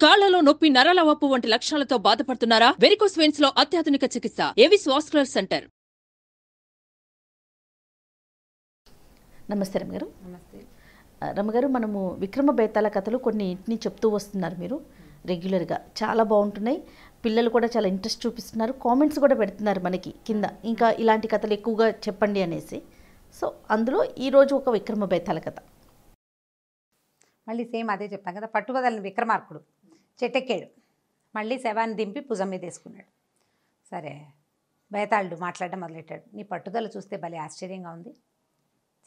కాళ్లలో నొప్పి, నరాల వాపు వంటి లక్షణాలతో బాధపడుతున్నారా? వెరికోస్ వెయిన్స్ లో అత్యాధునిక చికిత్స ఏవిస్ వాస్కులర్ సెంటర్. నమస్తే రమగారు. నమస్తే రమగారు, మనము విక్రమ బేతాళ కథలు కొన్నింటిని చెప్తూ వస్తున్నారు మీరు రెగ్యులర్గా. చాలా బాగుంటున్నాయి. పిల్లలు కూడా చాలా ఇంట్రెస్ట్ చూపిస్తున్నారు. కామెంట్స్ కూడా పెడుతున్నారు మనకి కింద, ఇంకా ఇలాంటి కథలు ఎక్కువగా చెప్పండి అనేసి. సో అందులో ఈరోజు ఒక విక్రమ బేతాళ కథ. మళ్ళీ సేమ్ అదే చెప్తాం కదా. పట్టుబదలని విక్రమార్కుడు చెట్టెక్కాడు. మళ్ళీ శవాన్ని దింపి భుజం మీద వేసుకున్నాడు. సరే, బేతాళుడు మాట్లాడడం మొదలెట్టాడు. నీ పట్టుదల చూస్తే భలే ఆశ్చర్యంగా ఉంది,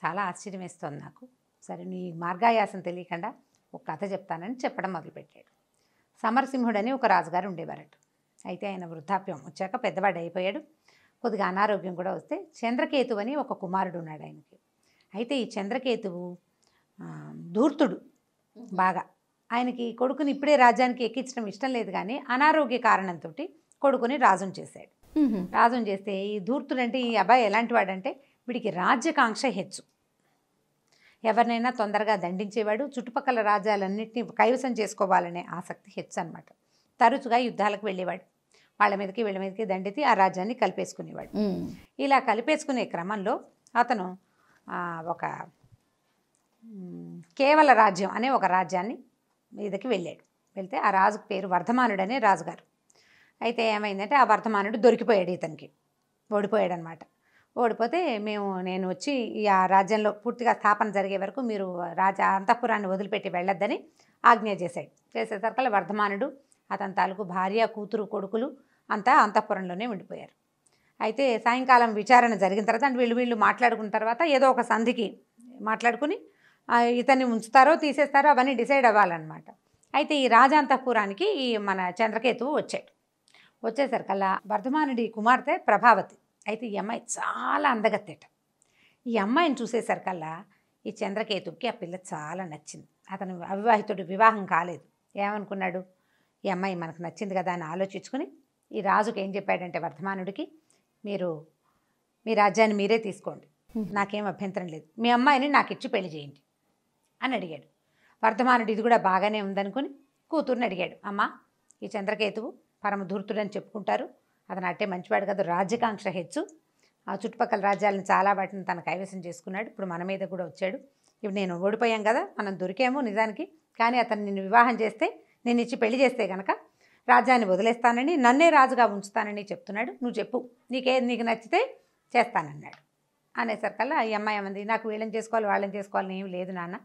చాలా ఆశ్చర్యం వేస్తోంది నాకు. సరే, నీ మార్గాయాసం తెలియకుండా ఒక కథ చెప్తానని చెప్పడం మొదలుపెట్టాడు. సమరసింహుడని ఒక రాజుగారు ఉండేవారట. అయితే ఆయన వృద్ధాప్యం వచ్చాక పెద్దవాడు అయిపోయాడు. కొద్దిగా అనారోగ్యం కూడా వస్తే చంద్రకేతువు అని ఒక కుమారుడు ఉన్నాడు ఆయనకి. అయితే ఈ చంద్రకేతువు ధూర్తుడు బాగా. ఆయనకి కొడుకుని ఇప్పుడే రాజ్యానికి ఎక్కించడం ఇష్టం లేదు, కానీ అనారోగ్య కారణంతో కొడుకుని రాజుని చేశాడు. రాజుని చేస్తే ఈ ధూర్తుడంటే ఈ అబ్బాయి ఎలాంటి వాడంటే వీడికి రాజ్యకాంక్ష హెచ్చు. ఎవరినైనా తొందరగా దండించేవాడు. చుట్టుపక్కల రాజ్యాలన్నింటినీ కైవసం చేసుకోవాలనే ఆసక్తి హెచ్చు అనమాట. తరచుగా యుద్ధాలకు వెళ్ళేవాడు. వాళ్ళ మీదకి వీళ్ళ మీదకి దండితే ఆ రాజ్యాన్ని కలిపేసుకునేవాడు. ఇలా కలిపేసుకునే క్రమంలో అతను ఒక కేవల రాజ్యం అనే ఒక రాజ్యాన్ని మీదకి వెళ్ళాడు. వెళ్తే ఆ రాజుకు పేరు వర్ధమానుడు అనే రాజుగారు. అయితే ఏమైందంటే ఆ వర్ధమానుడు దొరికిపోయాడు, ఇతనికి ఓడిపోయాడు అనమాట. ఓడిపోతే నేను వచ్చి ఆ రాజ్యంలో పూర్తిగా స్థాపన జరిగే వరకు మీరు అంతఃపురాన్ని వదిలిపెట్టి వెళ్ళొద్దని ఆజ్ఞ చేశాడు. చేసేసరికల్లా వర్ధమానుడు, అతని తాలూకు భార్య, కూతురు, కొడుకులు అంతా అంతఃపురంలోనే ఉండిపోయారు. అయితే సాయంకాలం విచారణ జరిగిన తర్వాత అంటే వీళ్ళు మాట్లాడుకున్న తర్వాత ఏదో ఒక సంధికి మాట్లాడుకుని ఇతన్ని ఉంచుతారో తీసేస్తారో అవన్నీ డిసైడ్ అవ్వాలన్నమాట. అయితే ఈ రాజాంతఃపురానికి ఈ మన చంద్రకేతువు వచ్చాడు. వచ్చేసరికల్లా వర్ధమానుడి కుమార్తె ప్రభావతి. అయితే ఈ అమ్మాయి చాలా అందగత్తెట. ఈ అమ్మాయిని చూసేసరికల్లా ఈ చంద్రకేతువుకి ఆ పిల్ల చాలా నచ్చింది. అతను అవివాహితుడు, వివాహం కాలేదు. ఏమనుకున్నాడు, ఈ అమ్మాయి మనకు నచ్చింది కదా అని ఆలోచించుకుని ఈ రాజుకి ఏం చెప్పాడంటే వర్ధమానుడికి, మీరు మీ రాజ్యాన్ని మీరే తీసుకోండి, నాకేం అభ్యంతరం లేదు, మీ అమ్మాయిని నాకు ఇచ్చి పెళ్లి చేయండి అని అడిగాడు. వర్ధమానుడు ఇది కూడా బాగానే ఉందనుకుని కూతుర్ని అడిగాడు. అమ్మ, ఈ చంద్రకేతువు పరమ ధూర్తుడని చెప్పుకుంటారు, అతను అట్టే మంచివాడు కదా, రాజ్యకాంక్ష హెచ్చు, ఆ చుట్టుపక్కల రాజ్యాలను చాలా వాటిని తన కైవసం చేసుకున్నాడు. ఇప్పుడు మన మీద కూడా వచ్చాడు. ఇప్పుడు నేను ఓడిపోయాం కదా, మనం దొరికాము నిజానికి, కానీ అతను నిన్ను వివాహం చేస్తే, నేను ఇచ్చి పెళ్లి చేస్తే కనుక రాజ్యాన్ని వదిలేస్తానని, నన్నే రాజుగా ఉంచుతానని చెప్తున్నాడు. నువ్వు చెప్పు, నీకు నచ్చితే చేస్తానన్నాడు. అనేసరికల్లా ఈ అమ్మాయి ఏమంది, నాకు వీళ్ళని చేసుకోవాలి వాళ్ళని చేసుకోవాలని ఏమి లేదు నాన్న,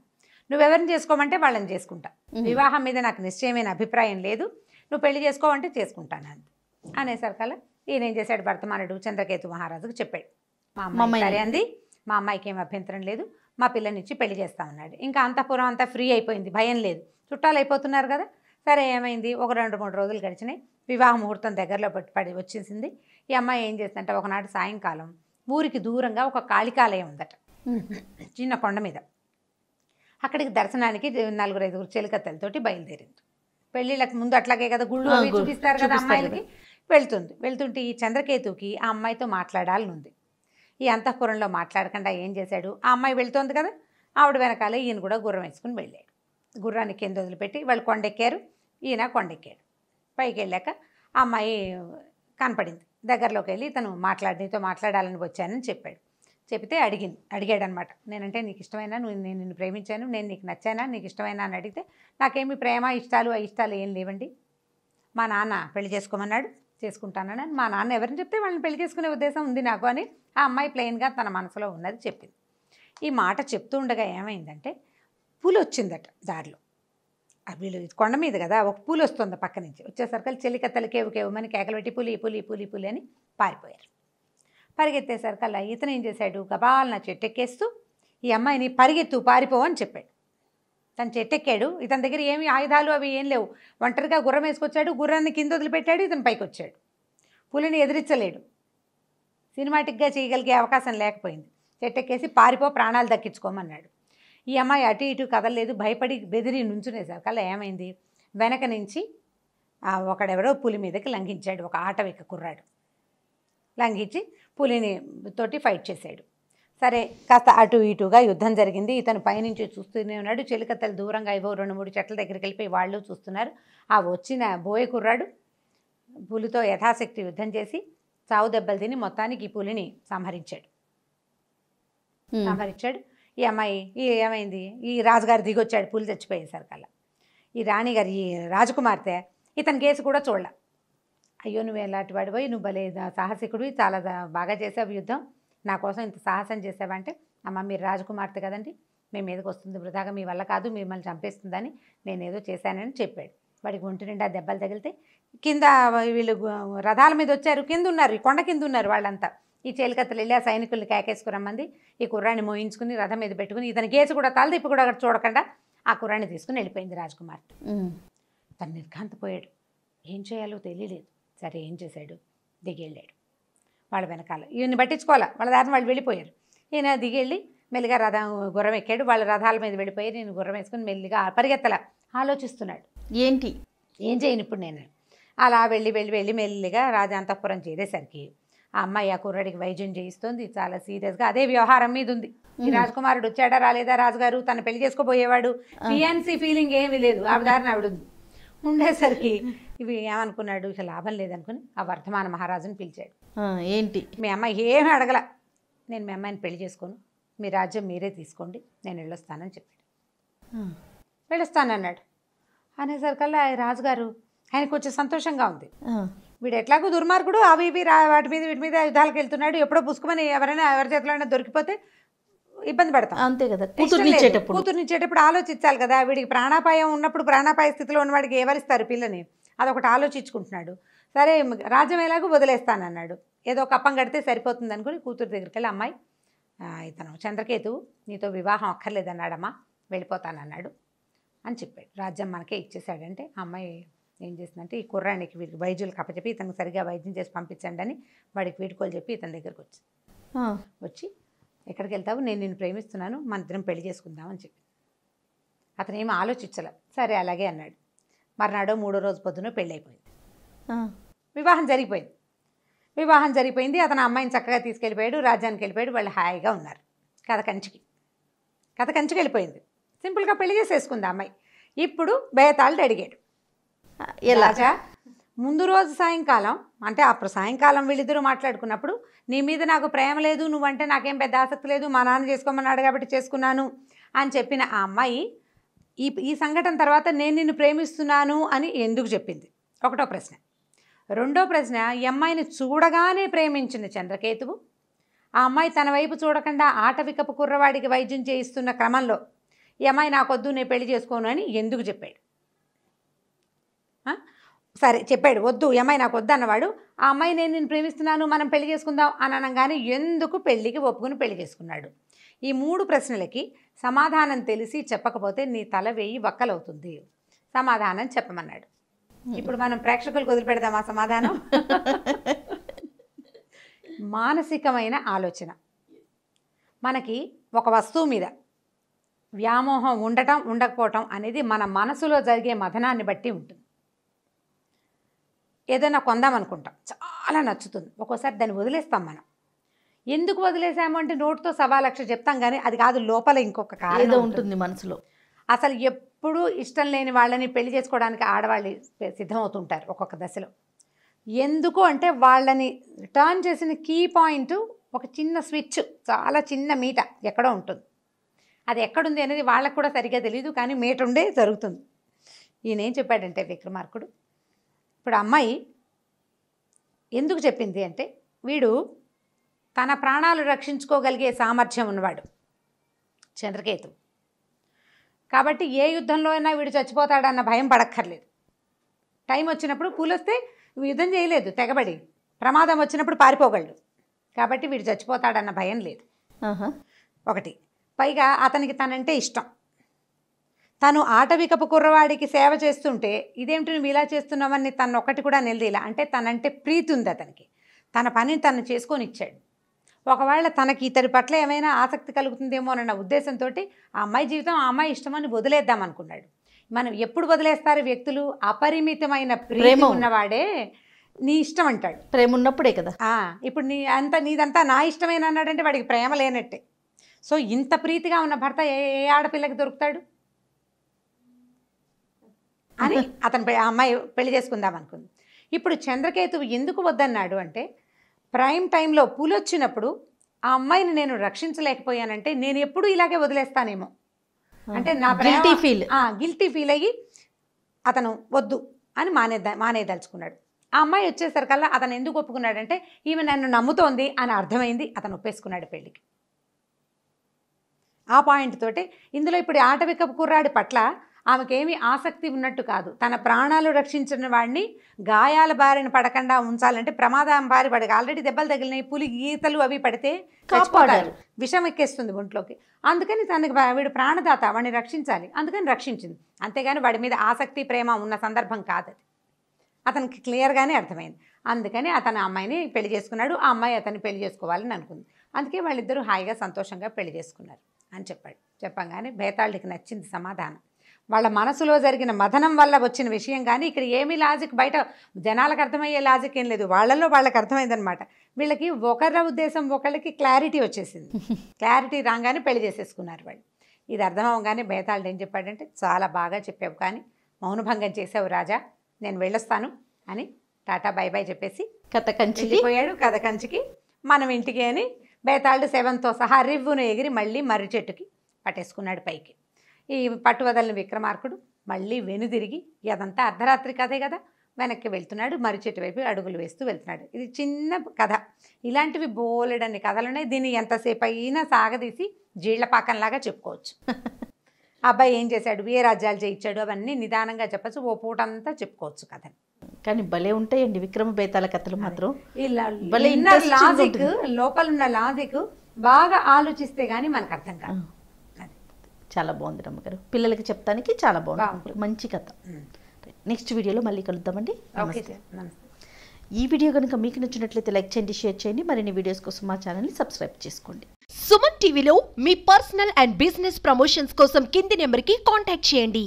నువ్వెవరిని చేసుకోమంటే వాళ్ళని చేసుకుంటా, వివాహం మీద నాకు నిశ్చయమైన అభిప్రాయం లేదు, నువ్వు పెళ్లి చేసుకోవంటే చేసుకుంటాను అంది. అనేసరికల్లా ఈయన ఏం చేశాడు, వర్ధమానుడు చంద్రకేతు మహారాజుకు చెప్పాడు. మా అమ్మాయి సరే అంది, మా అమ్మాయికి ఏం అభ్యంతరం లేదు, మా పిల్లనిచ్చి పెళ్లి చేస్తామన్నాడు. ఇంకా అంతఃపురం అంతా ఫ్రీ అయిపోయింది, భయం లేదు, చుట్టాలు అయిపోతున్నారు కదా. సరే, ఏమైంది, ఒక 2-3 రోజులు గడిచినాయి. వివాహ ముహూర్తం దగ్గరలో పడి వచ్చేసింది. ఈ అమ్మాయి ఏం చేస్తుందంటే ఒకనాడు సాయంకాలం ఊరికి దూరంగా ఒక కాళికాలయం ఉందట, చిన్న కొండ మీద. అక్కడికి దర్శనానికి 4-5 చెలికత్తెలతోటి బయలుదేరింది. పెళ్ళిళ్ళకి ముందు అట్లాగే కదా, గుళ్ళు అవి చూపిస్తారు కదా అమ్మాయిలకి. వెళ్తుంటే ఈ చంద్రకేతువుకి ఆ అమ్మాయితో మాట్లాడాలని ఉంది. ఈ అంతఃపురంలో మాట్లాడకుండా ఏం చేశాడు, ఆ అమ్మాయి వెళ్తోంది కదా, ఆవిడ వెనకాలే ఈయన కూడా గుర్రం వేసుకుని వెళ్ళాడు. గుర్రాన్ని కింద వదిలిపెట్టి వాళ్ళు కొండెక్కారు, ఈయన కొండెక్కాడు. పైకి వెళ్ళాక ఆ అమ్మాయి కనపడింది. దగ్గరలోకి వెళ్ళి తను నీతో మాట్లాడాలని వచ్చానని చెప్పాడు. చెప్తే అడిగాడనమాట, నేనంటే నీకు ఇష్టమైనా, నేను నిన్ను ప్రేమించాను, నేను నీకు నచ్చానా, నీకు ఇష్టమైనా అని అడిగితే, నాకేమి ప్రేమ ఇష్టాలు ఏం లేవండి, మా నాన్న పెళ్లి చేసుకోమన్నాడు, చేసుకుంటానని. మా నాన్న ఎవరిని చెప్తే వాళ్ళని పెళ్లి చేసుకునే ఉద్దేశం ఉంది నాకు అని ఆ అమ్మాయి ప్లెయిన్గా తన మనసులో ఉన్నది చెప్పింది. ఈ మాట చెప్తూ ఉండగా ఏమైందంటే పూలు వచ్చిందట దారిలో. వీళ్ళు కొండ మీద కదా, ఒక పూలు వస్తుంది పక్క నుంచి. వచ్చేసరికి చెలికత్తలు కేవుమని కేకలు పెట్టి పులి అని పారిపోయారు. పరిగెత్తేసరికల్లా ఇతను ఏం చేశాడు, గబాలన చెట్టెక్కేస్తూ ఈ అమ్మాయిని పరిగెత్తు పారిపోవని చెప్పాడు. తను చెట్టెక్కాడు. ఇతని దగ్గర ఏమి ఆయుధాలు అవి ఏం లేవు. ఒంటరిగా గుర్రం వేసుకొచ్చాడు, గుర్రాన్ని కింద వదిలిపెట్టాడు, ఇతను పైకి వచ్చాడు. పులిని ఎదిరించలేడు, సినిమాటిక్గా చేయగలిగే అవకాశం లేకపోయింది. చెట్టెక్కేసి పారిపో, ప్రాణాలు దక్కించుకోమన్నాడు. ఈ అమ్మాయి అటు ఇటు కదలలేదు, భయపడి బెదిరి నుంచునేసరికల్లా ఏమైంది, వెనక నుంచి ఒకడెవరో పులి మీదకి లంఘించాడు. ఒక ఆటవిక కుర్రాడు లంఘించి పులిని తోటి ఫైట్ చేశాడు. సరే కాస్త అటు ఇటుగా యుద్ధం జరిగింది. ఇతను పైనుంచి చూస్తూనే ఉన్నాడు. చెలికత్తెలు దూరంగా ఏవో 2-3 చెట్ల దగ్గరికి వెళ్ళిపోయి వాళ్ళు చూస్తున్నారు. ఆ వచ్చిన బోయ కుర్రాడు పులితో యథాశక్తి యుద్ధం చేసి చావు దెబ్బలు తిని మొత్తానికి ఈ పులిని సంహరించాడు. ఈ అమ్మాయి ఏమైంది, ఈ రాజుగారు దిగొచ్చాడు పులి చచ్చిపోయేసరికల్లా. ఈ రాణిగారు ఈ రాజకుమార్తె ఇతని కేసు కూడా చూడాల. అయ్యో నువ్వు ఎలాంటి వాడిపోయి, నువ్వు భలే సాహసికుడివి, చాలా బాగా చేసావు యుద్ధం, నా కోసం ఇంత సాహసం చేసావంటే, అమ్మ మీరు రాజకుమార్తె కదండి, మీ మీదకి వస్తుంది వృధాగా, మీ వల్ల కాదు, మిమ్మల్ని చంపేస్తుందని నేనేదో చేశానని చెప్పాడు. వాడికి ఒంటి నిండా దెబ్బలు తగిలితే కింద వీళ్ళు రథాల మీద వచ్చారు, కింద ఉన్నారు, ఈ కొండ కింద ఉన్నారు వాళ్ళంతా. ఈ చేలికత్తలు వెళ్ళి ఆ సైనికుల్ని కేకేసుకురమ్మంది. ఈ కుర్రాన్ని మోయించుకుని రథం మీద పెట్టుకుని ఇతని కేసు కూడా తలదిప్పి కూడా చూడకుండా ఆ కుర్రాన్ని తీసుకుని వెళ్ళిపోయింది రాజకుమార్తె. తను నిర్ఘాంతపోయాడు, ఏం చేయాలో తెలియలేదు. సరే ఏం చేశాడు, దిగెళ్ళాడు వాళ్ళ వెనకాల. ఈయన్ని పట్టించుకోవాలా, వాళ్ళ దారిని వాళ్ళు వెళ్ళిపోయారు. ఈయన దిగెళ్ళి మెల్లిగా రథం గుర్రం ఎక్కాడు. వాళ్ళ రథాల మీద వెళ్ళిపోయి నేను గుర్రం వేసుకుని మెల్లిగా పరిగెత్తలా ఆలోచిస్తున్నాడు, ఏంటి ఏం చేయను ఇప్పుడు నేను. అలా వెళ్ళి వెళ్ళి వెళ్ళి మెల్లిగా రాజాంతఃపురం చేరేసరికి ఆ అమ్మాయి ఆ కుర్రాడికి వైద్యం చేయిస్తోంది, చాలా సీరియస్గా అదే వ్యవహారం మీద ఉంది. ఈ రాజకుమారుడు వచ్చాడా రాలేదా, రాజుగారు తను పెళ్లి చేసుకోబోయేవాడు, పిఎన్సీ ఫీలింగ్ ఏమీ లేదు, ఆ దారిని ఆవిడ ఉండేసరికి ఇవి ఏమనుకున్నాడు, ఇక లాభం లేదనుకుని ఆ వర్ధమాన మహారాజుని పిలిచాడు. ఏంటి, మీ అమ్మాయి ఏమీ అడగల, నేను మీ అమ్మాయిని పెళ్లి చేసుకోను, మీ రాజ్యం మీరే తీసుకోండి, నేను వెళ్ళొస్తానని చెప్పాడు. వెళ్ళొస్తానన్నాడు. అనేసరికల్లా రాజుగారు ఆయనకు కొంచెం సంతోషంగా ఉంది. వీడు ఎట్లాగో దుర్మార్గుడు, అవి ఇవి వాటి మీద వీటి మీద యుద్ధాలకు వెళ్తున్నాడు, ఎప్పుడో పుసుకుమని ఎవరైనా ఎవరి చేతిలో దొరికిపోతే ఇబ్బంది పడతాం, అంతే కదా. కూతురునిచ్చేటప్పుడు ఆలోచించాలి కదా. వీడికి ప్రాణాపాయం ఉన్నప్పుడు ప్రాణాపాయ స్థితిలో ఉన్నవాడికి ఎవరిస్తారు పిల్లని, అదొకటి ఆలోచించుకుంటున్నాడు. సరే రాజ్యం ఎలాగో వదిలేస్తానన్నాడు, ఏదో కప్పం కడితే సరిపోతుంది అనుకుని కూతురు దగ్గరికి వెళ్ళి, అమ్మాయి ఇతను చంద్రకేతు నీతో వివాహం అక్కర్లేదన్నాడమ్మా, వెళ్ళిపోతానన్నాడు అని చెప్పాడు. రాజ్యం మనకే ఇచ్చేసాడంటే ఆ అమ్మాయి ఏం చేసిందంటే, ఈ కుర్రానికి వీడికి వైద్యులకు అప్పచెప్పి ఇతను సరిగా వైద్యం చేసి పంపించండి అని వాడికి వీడుకోలు చెప్పి ఇతని దగ్గరికి వచ్చి ఎక్కడికి వెళ్తావు, నేను నిన్ను ప్రేమిస్తున్నాను, మన ఇద్దరం పెళ్లి చేసుకుందామని చెప్పి. అతను ఏమీ ఆలోచించలే, సరే అలాగే అన్నాడు. మర్నాడో 3వ రోజు పొద్దున పెళ్ళి అయిపోయింది, వివాహం జరిగిపోయింది. అతను అమ్మాయిని చక్కగా తీసుకెళ్ళిపోయాడు, రాజ్యానికి వెళ్ళిపోయాడు, వాళ్ళు హాయిగా ఉన్నారు. కథ కంచికి వెళ్ళిపోయింది. సింపుల్గా పెళ్లి చేసేసుకుంది అమ్మాయి. ఇప్పుడు బేతాళుడు అడిగాడు, రాజా ముందు రోజు సాయంకాలం, అంటే అప్పుడు సాయంకాలం వీళ్ళిద్దరూ మాట్లాడుకున్నప్పుడు, నీ మీద నాకు ప్రేమ లేదు, నువ్వంటే నాకేం పెద్ద ఆసక్తి లేదు, మా నాన్న చేసుకోమన్నాడు కాబట్టి చేసుకున్నాను అని చెప్పిన ఆ అమ్మాయి ఈ సంఘటన తర్వాత నేను నిన్ను ప్రేమిస్తున్నాను అని ఎందుకు చెప్పింది? ఒకటో ప్రశ్న. రెండో ప్రశ్న, ఈ అమ్మాయిని చూడగానే ప్రేమించింది చంద్రకేతువు, ఆ అమ్మాయి తన వైపు చూడకుండా ఆటవికపు కుర్రవాడికి వైద్యం చేయిస్తున్న క్రమంలో ఈ అమ్మాయి నాకొద్దు, నేను పెళ్లి చేసుకోను అని ఎందుకు చెప్పాడు? సరే చెప్పాడు, వద్దు, ఈ అమ్మాయి నాకు వద్దు అన్నవాడు, ఆ అమ్మాయి నేను నిన్ను ప్రేమిస్తున్నాను, మనం పెళ్లి చేసుకుందాం అని అనగానే ఎందుకు పెళ్లికి ఒప్పుకుని పెళ్లి చేసుకున్నాడు? ఈ 3 ప్రశ్నలకి సమాధానం తెలిసి చెప్పకపోతే నీ తల వేయి వక్కలవుతుంది, సమాధానం చెప్పమన్నాడు. ఇప్పుడు మనం ప్రేక్షకులకు వదిలిపెడదాం ఆ సమాధానం. మానసికమైన ఆలోచన. మనకి ఒక వస్తువు మీద వ్యామోహం ఉండటం ఉండకపోవటం అనేది మన మనసులో జరిగే మథనాన్ని బట్టి ఉంటుంది. ఏదైనా కొందామనుకుంటాం, చాలా నచ్చుతుంది, ఒక్కోసారి దాన్ని వదిలేస్తాం. మనం ఎందుకు వదిలేసాము అంటే నోటితో 1,00,000 చెప్తాం, కానీ అది కాదు, లోపల ఇంకొక కారణం ఉంటుంది మనసులో. అసలు ఎప్పుడూ ఇష్టం లేని వాళ్ళని పెళ్లి చేసుకోవడానికి ఆడవాళ్ళు సిద్ధమవుతుంటారు ఒక్కొక్క దశలో. ఎందుకు అంటే వాళ్ళని టర్న్ చేసిన కీ పాయింట్ ఒక చిన్న స్విచ్, చాలా చిన్న మీట ఎక్కడో ఉంటుంది. అది ఎక్కడుంది అనేది వాళ్ళకు కూడా సరిగ్గా తెలియదు, కానీ మీట ఉండే జరుగుతుంది. ఈయన ఏం చెప్పాడంటే విక్రమార్కుడు, ఇప్పుడు అమ్మాయి ఎందుకు చెప్పింది అంటే, వీడు తన ప్రాణాలు రక్షించుకోగలిగే సామర్థ్యం ఉన్నవాడు చంద్రకేతు, కాబట్టి ఏ యుద్ధంలో అయినా వీడు చచ్చిపోతాడన్న భయం పడక్కర్లేదు. టైం వచ్చినప్పుడు పూలొస్తే యుద్ధం చేయలేదు, తెగబడి ప్రమాదం వచ్చినప్పుడు పారిపోగలడు, కాబట్టి వీడు చచ్చిపోతాడన్న భయం లేదు. ఒకటి, పైగా అతనికి తనంటే ఇష్టం. తను ఆటవికపు కుర్రవాడికి సేవ చేస్తుంటే ఇదేమిటి నువ్వు ఇలా చేస్తున్నావని తను ఒక్కటి కూడా నిలదీలా, అంటే తనంటే ప్రీతి ఉంది అతనికి, తన పనిని తను చేసుకొని ఇచ్చాడు. ఒకవేళ తనకి ఇతడి పట్ల ఏమైనా ఆసక్తి కలుగుతుందేమో అన్న ఉద్దేశంతో ఆ అమ్మాయి జీవితం ఆ అమ్మాయి ఇష్టమని వదిలేద్దాం అనుకున్నాడు. మనం ఎప్పుడు వదిలేస్తారు వ్యక్తులు? అపరిమితమైన ప్రేమ ఉన్నవాడే నీ ఇష్టం అంటాడు. ప్రేమ ఉన్నప్పుడే కదా. ఇప్పుడు నీదంతా నా ఇష్టమేనా అన్నాడంటే వాడికి ప్రేమ లేనట్టే. సో ఇంత ప్రీతిగా ఉన్న భర్త ఏ ఏ ఆడపిల్లకి దొరుకుతాడు అని ఆ అమ్మాయి పెళ్లి చేసుకుందాం అనుకుంది. ఇప్పుడు చంద్రకేతువు ఎందుకు వద్దన్నాడు అంటే, ప్రైమ్ టైంలో పులి వచ్చినప్పుడు ఆ అమ్మాయిని నేను రక్షించలేకపోయానంటే నేను ఎప్పుడు ఇలాగే వదిలేస్తానేమో, అంటే నా గిల్టీ ఫీల్ అయ్యి అతను వద్దు అని మానేదలుచుకున్నాడు. ఆ అమ్మాయి వచ్చేసరికల్లా అతను ఎందుకు ఒప్పుకున్నాడంటే, ఈమె నన్ను నమ్ముతోంది అని అర్థమైంది, అతను ఒప్పేసుకున్నాడు పెళ్ళికి. ఆ పాయింట్ తోటి ఇందులో ఇప్పుడు ఆటవిక కుర్రాడి పట్ల ఆమెకేమీ ఆసక్తి ఉన్నట్టు కాదు. తన ప్రాణాలు రక్షించిన వాడిని గాయాల బారిన పడకుండా ఉంచాలంటే, ప్రమాదం బారి పడక ఆల్రెడీ దెబ్బలు తగిలినాయి, పులి గీతలు అవి పడితే కాపాడారు, విషం ఎక్కేస్తుంది ఒంట్లోకి. అందుకని తనకి వీడు ప్రాణదాత, వాడిని రక్షించాలి, అందుకని రక్షించింది. అంతేగాని వాడి మీద ఆసక్తి ప్రేమ ఉన్న సందర్భం కాదు అది. అతనికి క్లియర్గానే అర్థమైంది. అందుకని అతను అమ్మాయిని పెళ్లి చేసుకున్నాడు, ఆ అమ్మాయి అతన్ని పెళ్లి చేసుకోవాలని అనుకుంది. అందుకే వాళ్ళిద్దరూ హాయిగా సంతోషంగా పెళ్లి చేసుకున్నారు అని చెప్పాడు. చెప్పంగానే బేతాళుడికి నచ్చింది సమాధానం. వాళ్ళ మనసులో జరిగిన మథనం వల్ల వచ్చిన విషయం కానీ ఇక్కడ ఏమీ లాజిక్, బయట జనాలకు అర్థమయ్యే లాజిక్ ఏం లేదు, వాళ్ళల్లో వాళ్ళకి అర్థమైందనమాట. వీళ్ళకి ఒకరి ఉద్దేశం ఒకళ్ళకి క్లారిటీ వచ్చేసింది. క్లారిటీ రాగానే పెళ్లి చేసేసుకున్నారు వాళ్ళు. ఇది అర్థం అవగానే బేతాళుడు ఏం చెప్పాడంటే, చాలా బాగా చెప్పావు కానీ మౌనభంగం చేసావు రాజా, నేను వెళ్ళొస్తాను అని టాటా బై బై చెప్పేసి కథ కంచికి పోయాడు. కథ కంచికి మనం ఇంటికి అని బేతాళుడు శవంతో సహా రివ్వును ఎగిరి మళ్ళీ మర్రి చెట్టుకి పట్టేసుకున్నాడు పైకి. ఈ పట్టువదలని విక్రమార్కుడు మళ్ళీ వెనుదిరిగి, అదంతా అర్ధరాత్రి కథే కదా, వెనక్కి వెళ్తున్నాడు, మర్రి చెట్టు వైపు అడుగులు వేస్తూ వెళ్తున్నాడు. ఇది చిన్న కథ. ఇలాంటివి బోలెడన్ని కథలున్నాయి. దీన్ని ఎంతసేపు అయినా సాగదీసి జీళ్లపాకంలాగా చెప్పుకోవచ్చు. అబ్బాయి ఏం చేశాడు, ఏ రాజ్యాలు జయించాడు, అవన్నీ నిదానంగా చెప్పచ్చు, ఓ పూటంతా చెప్పుకోవచ్చు కథని. కానీ భలే ఉంటాయండి విక్రమ బేతాళ కథలు మాత్రం. లాజిక్, లోపల ఉన్న లాజిక్ బాగా ఆలోచిస్తే గానీ మనకు అర్థం కాదు. చాలా బాగుంది రమ్మగారు, పిల్లలకి చెప్తానికి చాలా బాగుంది, మంచి కథ. నెక్స్ట్ వీడియోలో మళ్ళీ కలుద్దామండి. ఈ వీడియో కనుక మీకు నచ్చినట్లయితే లైక్ చేయండి, షేర్ చేయండి. మరిన్ని వీడియోస్ కోసం మా ఛానల్ని సబ్స్క్రైబ్ చేసుకోండి. సుమన్ టీవీలో మీ పర్సనల్ అండ్ బిజినెస్ ప్రమోషన్స్ కోసం కింది నెంబర్కి కాంటాక్ట్ చేయండి.